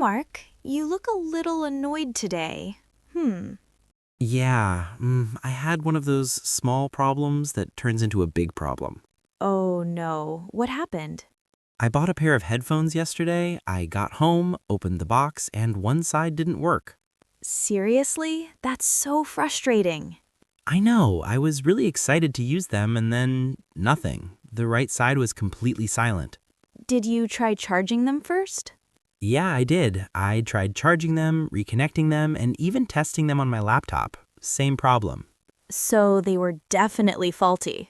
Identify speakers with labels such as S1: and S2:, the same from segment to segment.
S1: Mark. You look a little annoyed today.
S2: Yeah, I had one of those small problems that turns into a big problem.
S1: Oh no, what happened?
S2: I bought a pair of headphones yesterday. I got home, opened the box, and one side didn't work.
S1: Seriously? That's so frustrating.
S2: I know, I was really excited to use them, and then nothing. The right side was completely silent.
S1: Did you try charging them first?
S2: Yeah, I did. I tried charging them, reconnecting them, and even testing them on my laptop. Same problem.
S1: So they were definitely faulty.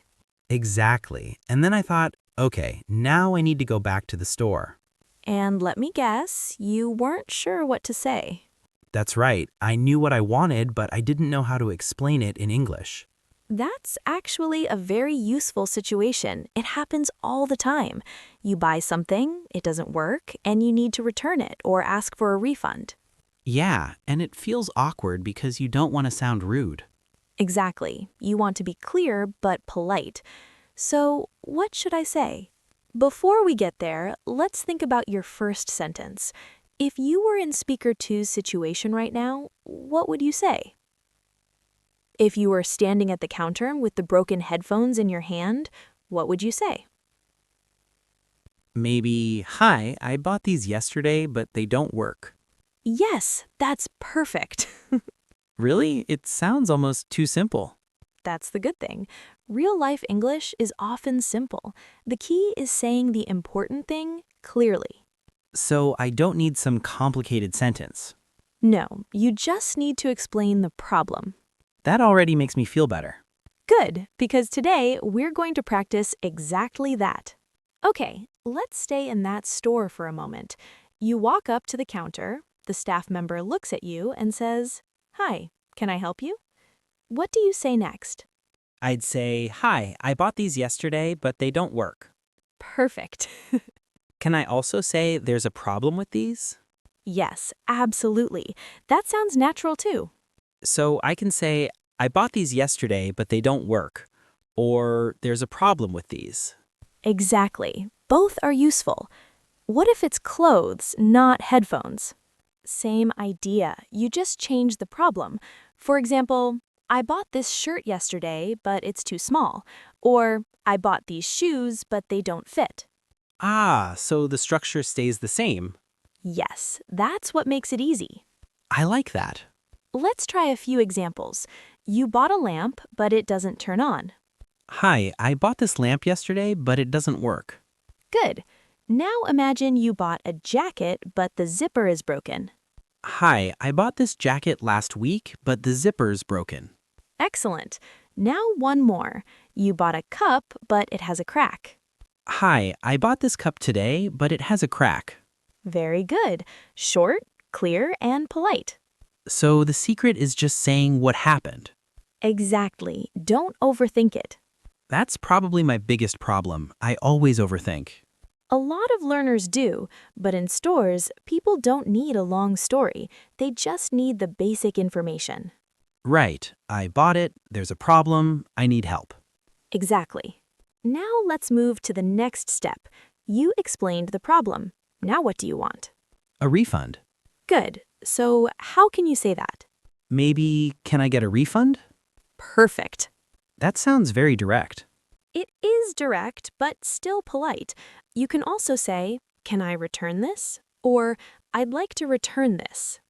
S2: Exactly. And then I thought, okay, now I need to go back to the store.
S1: And let me guess, you weren't sure what to say.
S2: That's right. I knew what I wanted, but I didn't know how to explain it in English.
S1: That's actually a very useful situation. It happens all the time. You buy something, it doesn't work, and you need to return it or ask for a refund.
S2: Yeah, and it feels awkward because you don't want to sound rude.
S1: Exactly. You want to be clear but polite. So, what should I say? Before we get there, let's think about your first sentence. If you were in Speaker Two's situation right now, what would you say? If you were standing at the counter with the broken headphones in your hand, what would you say?
S2: Maybe, hi, I bought these yesterday, but they don't work.
S1: Yes, that's perfect.
S2: Really? It sounds almost too simple.
S1: That's the good thing. Real-life English is often simple. The key is saying the important thing clearly.
S2: So I don't need some complicated sentence.
S1: No, you just need to explain the problem.
S2: That already makes me feel better.
S1: Good, because today we're going to practice exactly that. Okay, let's stay in that store for a moment. You walk up to the counter, the staff member looks at you and says, "Hi, can I help you?" What do you say next?
S2: I'd say, hi, I bought these yesterday, but they don't work.
S1: Perfect.
S2: Can I also say there's a problem with these?
S1: Yes, absolutely. That sounds natural too.
S2: So I can say, I bought these yesterday, but they don't work. Or there's a problem with these.
S1: Exactly. Both are useful. What if it's clothes, not headphones? Same idea. You just change the problem. For example, I bought this shirt yesterday, but it's too small. Or, I bought these shoes, but they don't fit.
S2: Ah, so the structure stays the same.
S1: Yes, that's what makes it easy.
S2: I like that.
S1: Let's try a few examples. You bought a lamp, but it doesn't turn on.
S2: Hi, I bought this lamp yesterday, but it doesn't work.
S1: Good. Now imagine you bought a jacket, but the zipper is broken.
S2: Hi, I bought this jacket last week, but the zipper's broken.
S1: Excellent. Now one more. You bought a cup, but it has a crack.
S2: Hi, I bought this cup today, but it has a crack.
S1: Very good. Short, clear, and polite.
S2: So the secret is just saying what happened.
S1: Exactly. Don't overthink it.
S2: That's probably my biggest problem. I always overthink.
S1: A lot of learners do, but in stores, people don't need a long story. They just need the basic information.
S2: Right, I bought it, there's a problem, I need help.
S1: Exactly. Now let's move to the next step. You explained the problem. Now what do you want?
S2: A refund.
S1: Good. So how can you say that?
S2: Maybe, can I get a refund?
S1: Perfect.
S2: That sounds very direct.
S1: It is direct, but still polite. You can also say, "Can I return this?" Or, "I'd like to return this."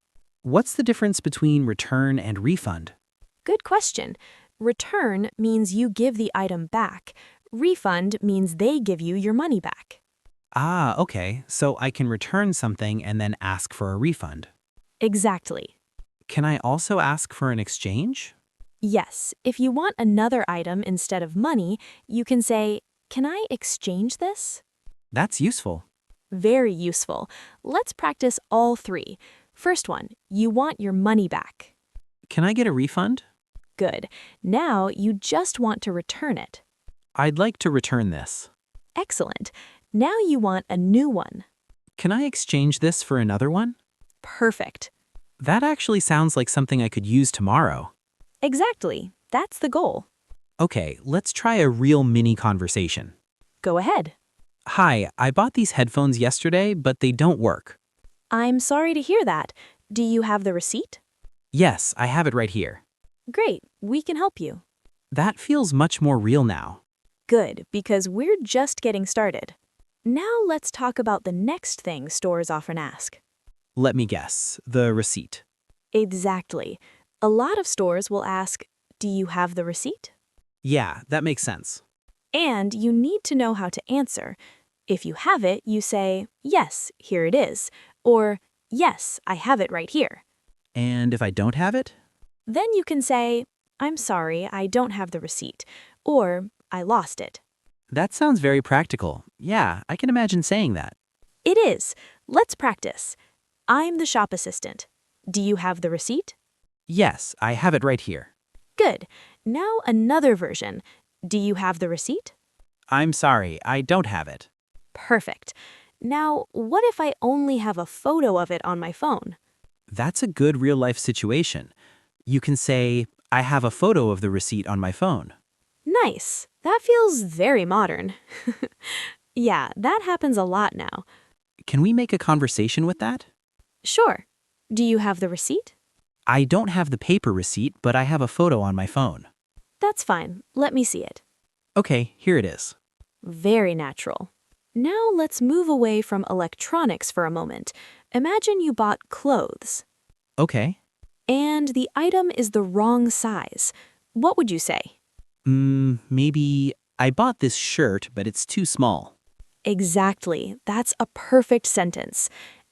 S2: What's the difference between return and refund?
S1: Good question. Return means you give the item back. Refund means they give you your money back.
S2: Ah, okay, so I can return something and then ask for a refund.
S1: Exactly.
S2: Can I also ask for an exchange?
S1: Yes, if you want another item instead of money, you can say, "Can I exchange this?"
S2: That's useful.
S1: Very useful. Let's practice all three. First one, you want your money back.
S2: Can I get a refund?
S1: Good. Now you just want to return it.
S2: I'd like to return this.
S1: Excellent. Now you want a new one.
S2: Can I exchange this for another one?
S1: Perfect.
S2: That actually sounds like something I could use tomorrow.
S1: Exactly. That's the goal.
S2: Okay, let's try a real mini conversation.
S1: Go ahead.
S2: Hi, I bought these headphones yesterday, but they don't work.
S1: I'm sorry to hear that. Do you have the receipt?
S2: Yes, I have it right here.
S1: Great, we can help you.
S2: That feels much more real now.
S1: Good, because we're just getting started. Now let's talk about the next thing stores often ask.
S2: Let me guess, the receipt.
S1: Exactly. A lot of stores will ask, do you have the receipt?
S2: Yeah, that makes sense.
S1: And you need to know how to answer. If you have it, you say, yes, here it is, or yes, I have it right here.
S2: And if I don't have it?
S1: Then you can say, I'm sorry, I don't have the receipt, or I lost it.
S2: That sounds very practical. Yeah, I can imagine saying that.
S1: It is. Let's practice. I'm the shop assistant. Do you have the receipt?
S2: Yes, I have it right here.
S1: Good. Now another version. Do you have the receipt?
S2: I'm sorry, I don't have it.
S1: Perfect. Now, what if I only have a photo of it on my phone?
S2: That's a good real-life situation. You can say, I have a photo of the receipt on my phone.
S1: Nice. That feels very modern. Yeah, that happens a lot now.
S2: Can we make a conversation with that?
S1: Sure. Do you have the receipt?
S2: I don't have the paper receipt, but I have a photo on my phone.
S1: That's fine. Let me see it.
S2: Okay, here it is.
S1: Very natural. Now let's move away from electronics for a moment. Imagine you bought clothes,
S2: Okay.
S1: and the item is the wrong size. What would you say?
S2: Maybe I bought this shirt, but it's too small.
S1: Exactly. That's a perfect sentence.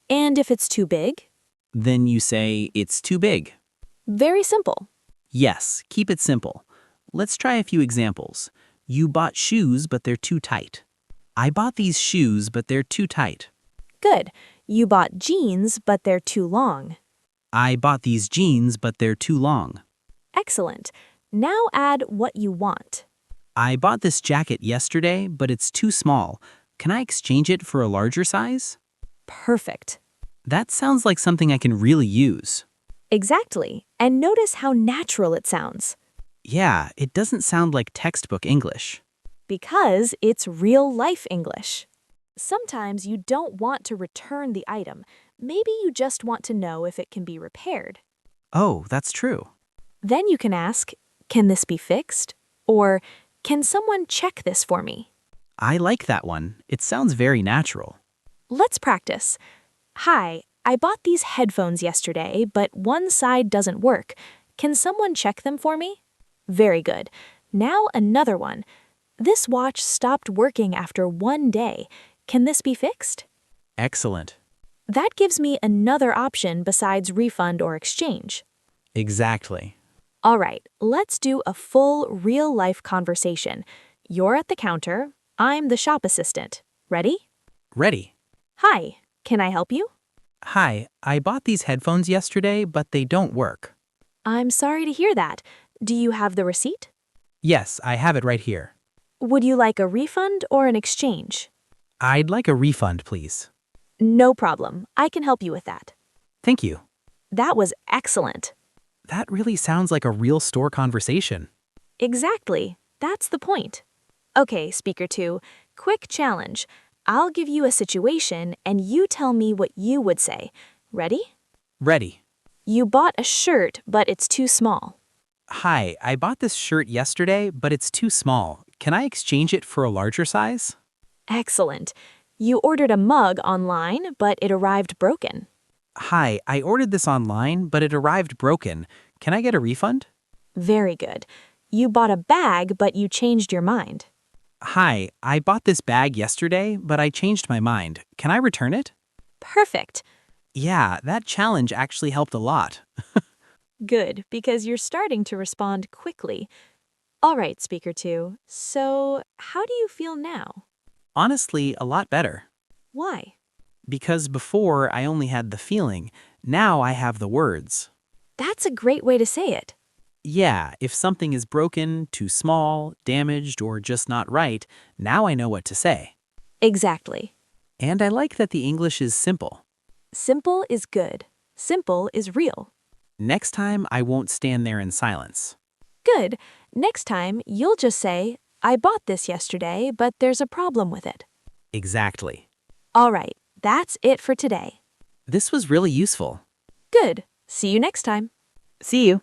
S1: And if it's too big?
S2: Then you say, it's too big.
S1: Very simple.
S2: Yes, keep it simple. Let's try a few examples. You bought shoes, but they're too tight. I bought these shoes, but they're too tight.
S1: Good. You bought jeans, but they're too long.
S2: I bought these jeans, but they're too long.
S1: Excellent. Now add what you want.
S2: I bought this jacket yesterday, but it's too small. Can I exchange it for a larger size?
S1: Perfect.
S2: That sounds like something I can really use.
S1: Exactly. And notice how natural it sounds.
S2: Yeah, it doesn't sound like textbook English.
S1: Because it's real-life English. Sometimes you don't want to return the item. Maybe you just want to know if it can be repaired.
S2: Oh, that's true.
S1: Then you can ask, can this be fixed? Or, can someone check this for me?
S2: I like that one. It sounds very natural.
S1: Let's practice. Hi, I bought these headphones yesterday, but one side doesn't work. Can someone check them for me? Very good. Now another one. This watch stopped working after one day. Can this be fixed?
S2: Excellent.
S1: That gives me another option besides refund or exchange.
S2: Exactly.
S1: All right, let's do a full real-life conversation. You're at the counter. I'm the shop assistant. Ready?
S2: Ready.
S1: Hi, can I help you?
S2: Hi, I bought these headphones yesterday, but they don't work.
S1: I'm sorry to hear that. Do you have the receipt?
S2: Yes, I have it right here.
S1: Would you like a refund or an exchange?
S2: I'd like a refund, please.
S1: No problem. I can help you with that.
S2: Thank you.
S1: That was excellent.
S2: That really sounds like a real store conversation.
S1: Exactly. That's the point. Okay, speaker 2, quick challenge. I'll give you a situation and you tell me what you would say. Ready?
S2: Ready.
S1: You bought a shirt, but it's too small.
S2: Hi, I bought this shirt yesterday, but it's too small. Can I exchange it for a larger size?
S1: Excellent. You ordered a mug online, but it arrived broken.
S2: Hi, I ordered this online, but it arrived broken. Can I get a refund?
S1: Very good. You bought a bag, but you changed your mind.
S2: Hi, I bought this bag yesterday, but I changed my mind. Can I return it?
S1: Perfect.
S2: Yeah, that challenge actually helped a lot.
S1: Good, because you're starting to respond quickly. All right, speaker 2. So, how do you feel now?
S2: Honestly, a lot better.
S1: Why?
S2: Because before I only had the feeling, now I have the words.
S1: That's a great way to say it.
S2: Yeah, if something is broken, too small, damaged, or just not right, now I know what to say.
S1: Exactly.
S2: And I like that the English is simple.
S1: Simple is good. Simple is real.
S2: Next time, I won't stand there in silence.
S1: Good. Next time, you'll just say, I bought this yesterday, but there's a problem with it.
S2: Exactly.
S1: All right, that's it for today.
S2: This was really useful.
S1: Good. See you next time.
S2: See you.